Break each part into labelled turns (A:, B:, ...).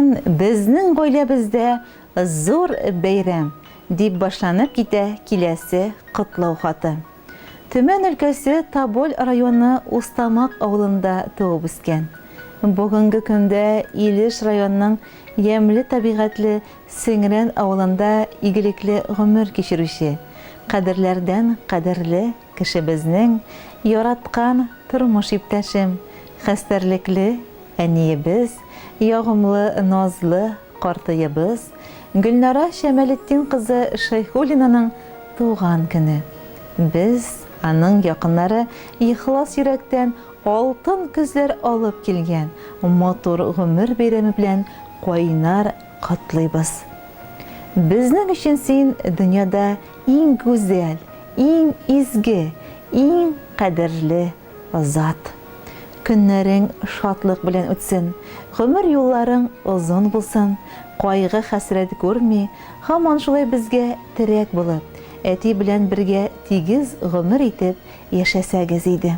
A: Бүген безнең гаиләбездә зур бәйрәм дип башланып китә киләсе котлау хаты. Төмән өлкәсе Тоболь районы Устамак авылында туып үскән. Бүгенге көндә Илеш районының ямьле табигатьле Сеңрән авылында игелекле гомер кичерүче, кадерләрдән кадерле кешебезнең яраткан тормыш иптәшем, хәстәрлекле әниебез, ягымлы назлы картыебыз Гөлнара Шәмәлетдин кызы Шәйхуллинаның туган көне. Без аның якыннары ихлас йөрәктән алтын күзләр алып килгән матур гомер бәйрәме белән кайнар котлыйбыз. Безнең өчен син дөньяда иң гүзәл, иң изге, иң кадерле зат. Көннәрең шатлык белән үтсен, гомер юлларың озын булсын, кайгы хәсрәт күрми, һаман шулай безгә терәк булып, әти белән бергә тигез гомер итеп яшәсәгез иде.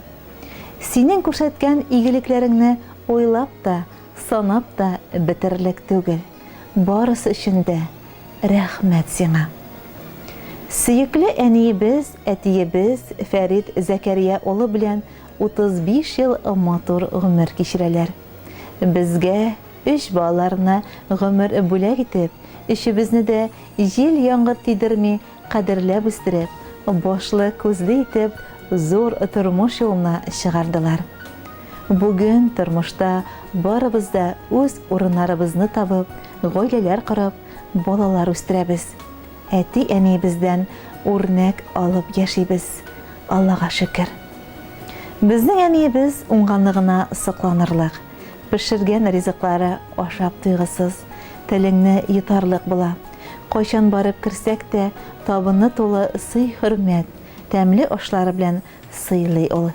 A: Синең күрсәткән игелекләреңне уйлап та, санап та бетерлек түгел. Барысы өчен дә рәхмәт сиңа. Сөекле әниебез, әтиебез Фәрит Зәкәрия улы белән 35 ел матур гомер кичерәләр. Безгә 3 балаларына гомер бүләк итеп, өчебезне дә җил яңгыр тидерми кадерләп үстереп, башлы күзле итеп зур тормыш юлына чыгардылар. Бүген тормышта барыбыз да үз урыннарыбызны табып, гаиләләр корып, балалар үстерәбез. Әти-әниебездән үрнәк алып яшибез. Аллага шөкер. Безнең әниебез уңганлыгына сокланырлык. Пешергән ризыклары ашап туйгысыз, телеңне йотарлык була. Кайчан барып керсәк тә, табыны тулы сый-хөрмәт, тәмле ашлары белән сыйлый ул.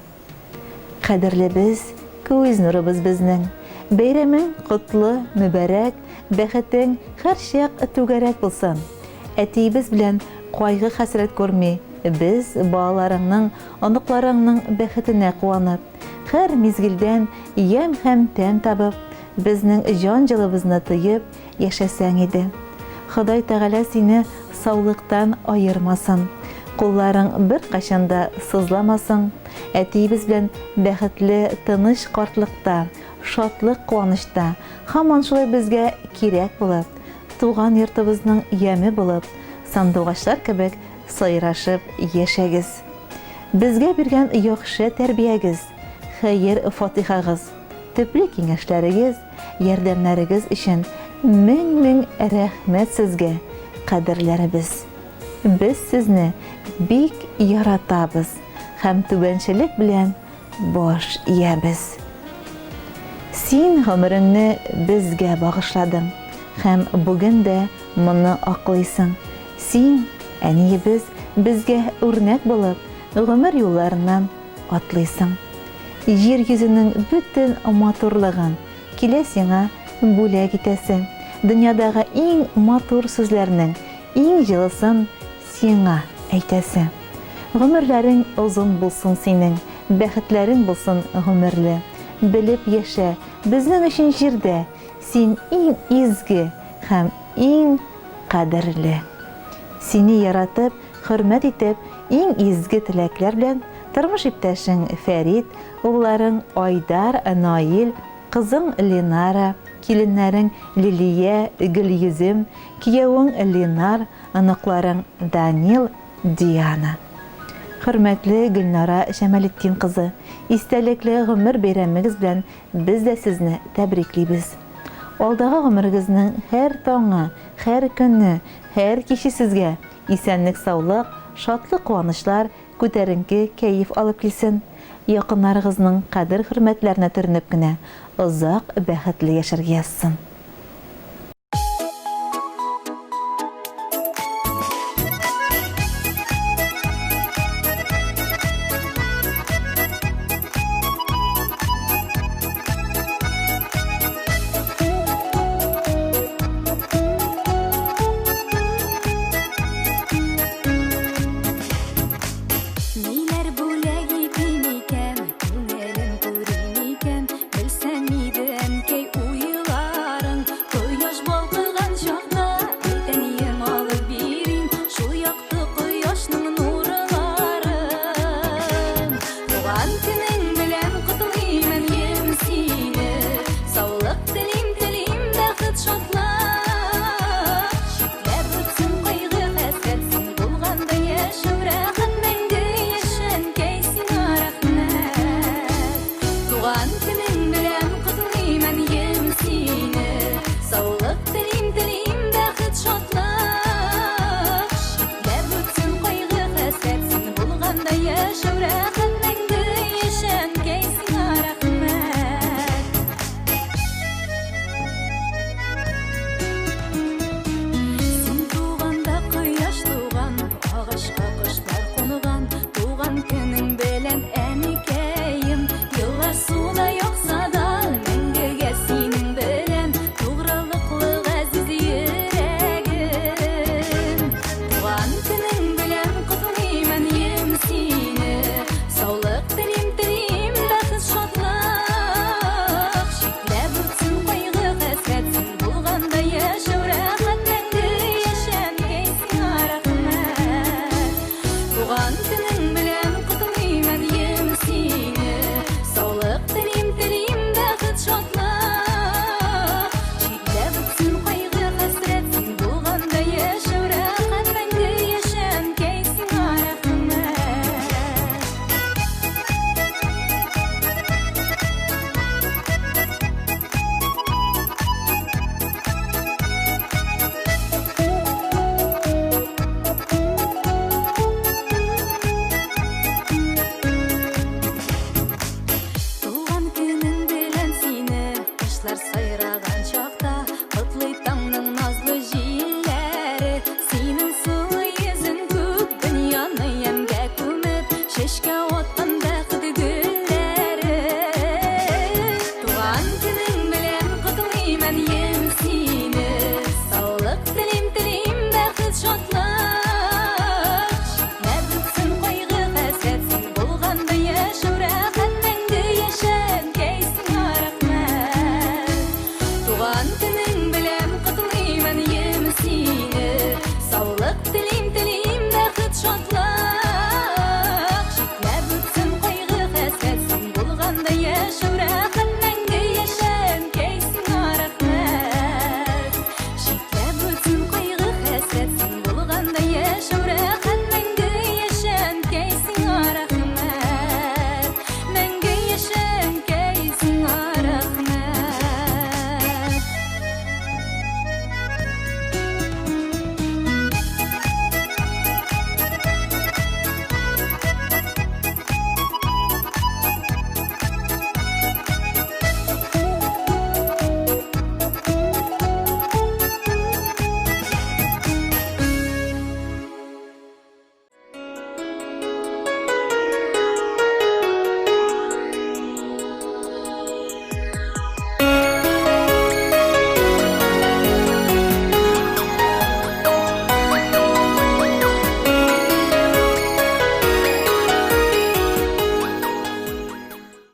A: Кадерле без, күз нурыбыз безнең. Бәйрәмең котлы, мүбәрәк, бәхетең һәр чак түгәрәк булсын. Әтиебез белән кайгы хәсрәт күрми, без балаларыңның, аныкларыңның бәхетенә куанып, һәр мизгелдән ям һәм тәм табып, безнең җан җылыбызны тоеп яшәсәң иде. Ходай Тәгалә сине саулыктан аермасын, кулларың бер качанда сызламасын. Әтиебез белән бәхетле, тыныч картлыкта, шатлык куанышта, һаман шулай безгә кирәк булып, туган йортыбызның яме булып, сандугачлар кебек сайрашып яшәгез. Безгә биргән яхшы тәрбиягез, хәер фатихагыз, төпле киңәшләрегез, ярдәмнәрегез өчен мең рәхмәт сезгә, кадерләребез. Без сезне бик яратабыз һәм түбәнчелек белән баш иябез. Син гомереңне безгә багышладың һәм бүген дә моны аклыйсың. Син, әниебез, безгә үрнәк булып, гомер юлларынан атлыйсың. Җир йөзенең бөтен матурлыгын килә сиңа бүләк итәсең. Дөньядагы иң матур сүзләрнең иң җылысын сиңа әйтәсең. Гомерләрең озын булсын синең, бәхетләрең булсын гомерле. Белеп яшә, безнең өчен җирдә син иң изге һәм иң кадерле. Сине яратып, хөрмәт итеп, иң изге теләкләр белән тормыш иптәшең Фәрит, улларың Айдар, Наил, кызың Ленара, киленнәрең Лилия, Гөлйөзем, киявең Ленар, аныкларың Данил, Диана. Хөрмәтле Гөлнара Шәмәлетдин кызы, истәлекле гомер бәйрәмегез белән без дә сезне тәбриклибез. Алдагы гомерегезнең һәр таңы, һәр көнне, һәр киче сезгә исәнлек, саулык, шатлык, куанычлар, күтәренке кәеф алып килсен. Якыннарыгызның кадер-хөрмәтләренә төренеп кенә озак бәхетле яшәргә язсын.